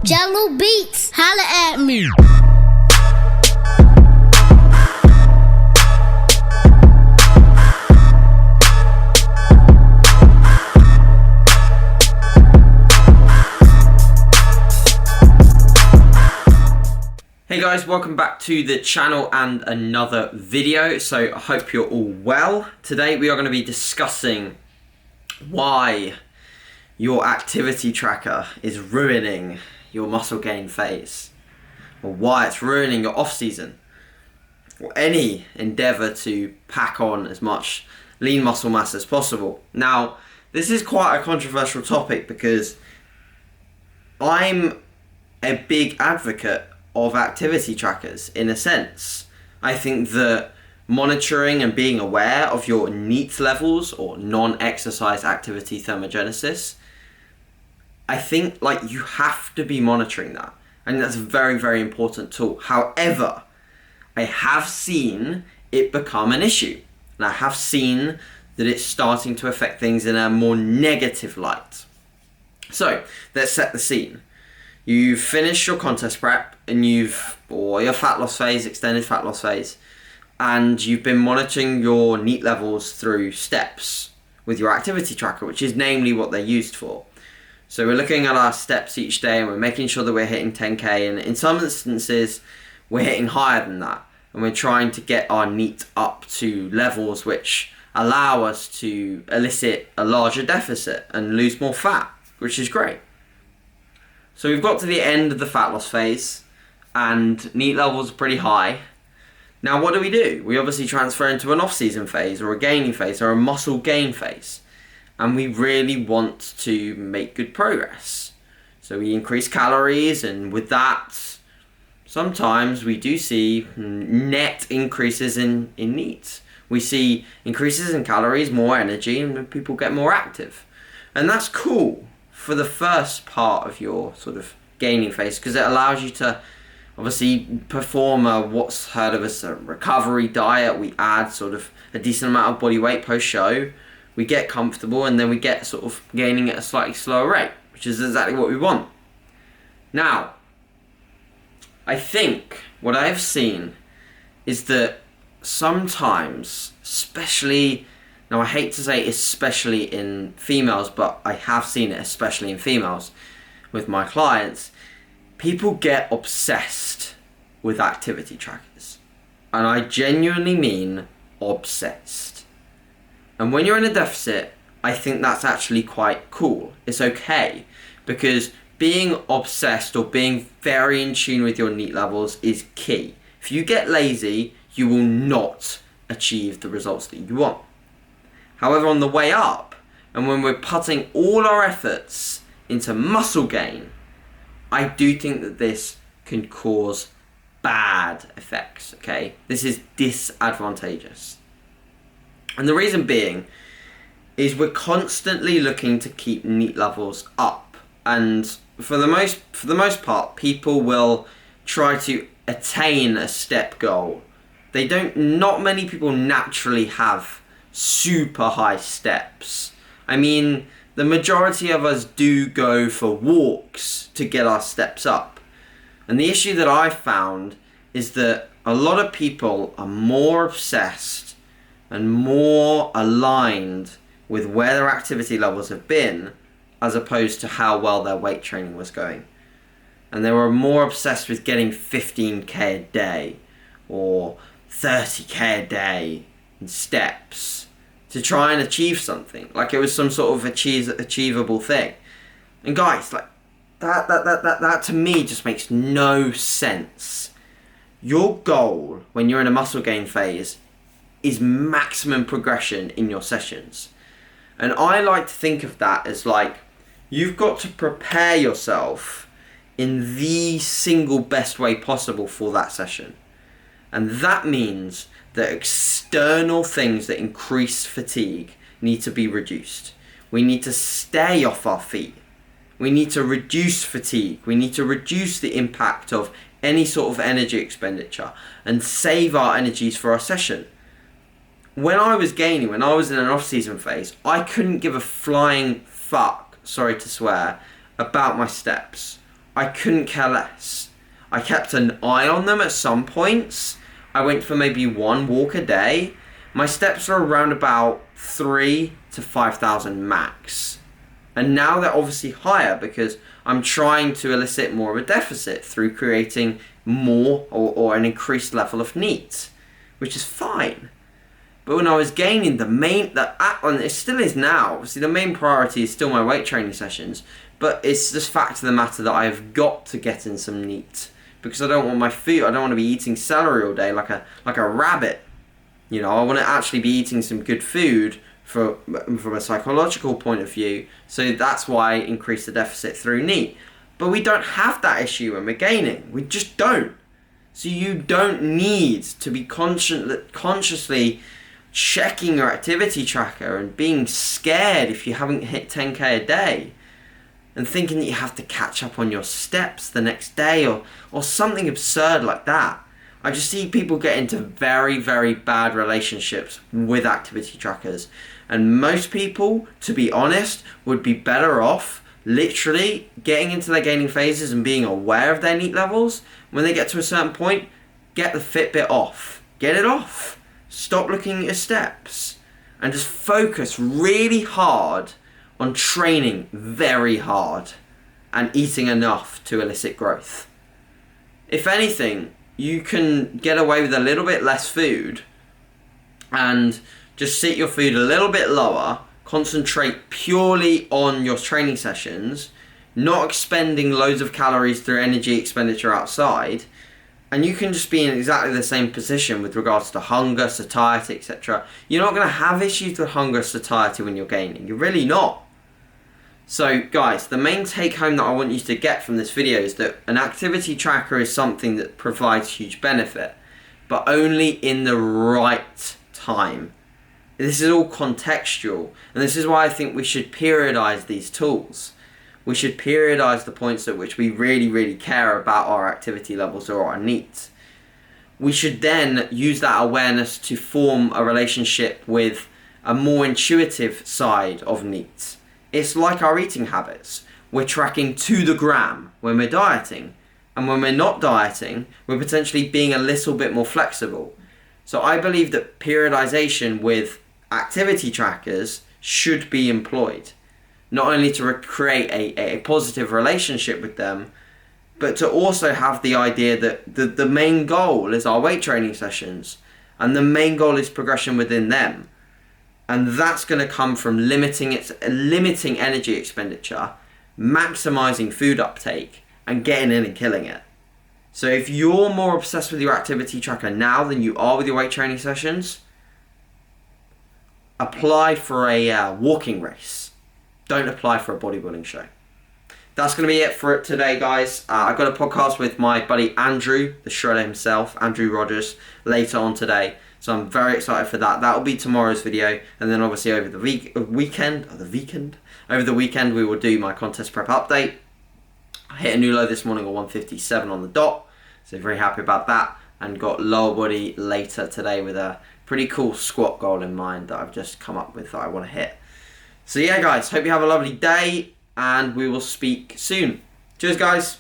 Jello Beats, holla at me. Hey guys, welcome back to the channel and another video. So I hope you're all well. Today we are going to be discussing why your activity tracker is ruining your muscle gain phase, or why it's ruining your off season, or any endeavor to pack on as much lean muscle mass as possible. Now, this is quite a controversial topic because I'm a big advocate of activity trackers in a sense. I think that monitoring and being aware of your NEAT levels, or non-exercise activity thermogenesis, I think you have to be monitoring that. And that's a very, very important tool. However, I have seen it become an issue. And I have seen that it's starting to affect things in a more negative light. So, let's set the scene. You've finished your contest prep and or your fat loss phase, extended fat loss phase, and you've been monitoring your NEAT levels through steps with your activity tracker, which is namely what they're used for. So we're looking at our steps each day and we're making sure that we're hitting 10K, and in some instances we're hitting higher than that, and we're trying to get our NEAT up to levels which allow us to elicit a larger deficit and lose more fat, which is great. So we've got to the end of the fat loss phase and NEAT levels are pretty high. Now what do? We obviously transfer into an off-season phase, or a gaining phase, or a muscle gain phase. And we really want to make good progress. So we increase calories, and with that, sometimes we do see net increases in NEAT. We see increases in calories, more energy, and people get more active. And that's cool for the first part of your sort of gaining phase, because it allows you to obviously perform what's heard of as a recovery diet. We add sort of a decent amount of body weight post-show. We get comfortable, and then we get sort of gaining at a slightly slower rate, which is exactly what we want. Now, I think what I've seen is that sometimes, especially, now I hate to say especially in females, but I have seen it especially in females with my clients, people get obsessed with activity trackers. And I genuinely mean obsessed. And when you're in a deficit, I think that's actually quite cool. It's okay, because being obsessed or being very in tune with your NEAT levels is key. If you get lazy, you will not achieve the results that you want. However, on the way up, and when we're putting all our efforts into muscle gain, I do think that this can cause bad effects, okay? This is disadvantageous. And the reason being is we're constantly looking to keep NEAT levels up. And for the most part, people will try to attain a step goal. Not many people naturally have super high steps. I mean, the majority of us do go for walks to get our steps up. And the issue that I found is that a lot of people are more obsessed and more aligned with where their activity levels have been, as opposed to how well their weight training was going. And they were more obsessed with getting 15K a day or 30K a day in steps to try and achieve something, like it was some sort of achievable thing. And guys, that to me just makes no sense. Your goal when you're in a muscle gain phase is maximum progression in your sessions. And I like to think of that as you've got to prepare yourself in the single best way possible for that session. And that means that external things that increase fatigue need to be reduced. We need to stay off our feet. We need to reduce fatigue. We need to reduce the impact of any sort of energy expenditure and save our energies for our session. When I was gaining, when I was in an off-season phase, I couldn't give a flying fuck, sorry to swear, about my steps. I couldn't care less. I kept an eye on them at some points. I went for maybe 1 walk a day. My steps are around about 3 to 5,000 max. And now they're obviously higher because I'm trying to elicit more of a deficit through creating more or an increased level of NEAT, which is fine. But when I was gaining and it still is now, obviously the main priority is still my weight training sessions, but it's just fact of the matter that I've got to get in some NEAT because I don't want I don't want to be eating celery all day like a rabbit. You know, I want to actually be eating some good food from a psychological point of view, so that's why I increase the deficit through NEAT. But we don't have that issue when we're gaining. We just don't. So you don't need to be consciously checking your activity tracker and being scared if you haven't hit 10k a day and thinking that you have to catch up on your steps the next day or something absurd like that. I just see people get into very, very bad relationships with activity trackers. And most people, to be honest, would be better off literally getting into their gaining phases and being aware of their NEAT levels. When they get to a certain point, get the Fitbit off. Get it off. Stop looking at your steps. And just focus really hard on training very hard and eating enough to elicit growth. If anything, you can get away with a little bit less food and just sit your food a little bit lower, concentrate purely on your training sessions, not expending loads of calories through energy expenditure outside, and you can just be in exactly the same position with regards to hunger, satiety, etc. You're not going to have issues with hunger, satiety when you're gaining. You're really not. So guys, the main take home that I want you to get from this video is that an activity tracker is something that provides huge benefit, but only in the right time. This is all contextual, and this is why I think we should periodize these tools. We should periodize the points at which we really, really care about our activity levels or our needs. We should then use that awareness to form a relationship with a more intuitive side of needs. It's like our eating habits. We're tracking to the gram when we're dieting. And when we're not dieting, we're potentially being a little bit more flexible. So I believe that periodization with activity trackers should be employed. Not only to create a positive relationship with them, but to also have the idea that the main goal is our weight training sessions. And the main goal is progression within them. And that's going to come from limiting energy expenditure, maximizing food uptake, and getting in and killing it. So if you're more obsessed with your activity tracker now than you are with your weight training sessions, apply for a walking race. Don't apply for a bodybuilding show. That's going to be it for today, guys. I've got a podcast with my buddy Andrew, the shredder himself, Andrew Rogers, later on today. So I'm very excited for that. That'll be tomorrow's video. And then obviously over the weekend, we will do my contest prep update. I hit a new low this morning at 157 on the dot. So very happy about that. And got lower body later today with a pretty cool squat goal in mind that I've just come up with that I want to hit. So yeah, guys, hope you have a lovely day and we will speak soon. Cheers, guys.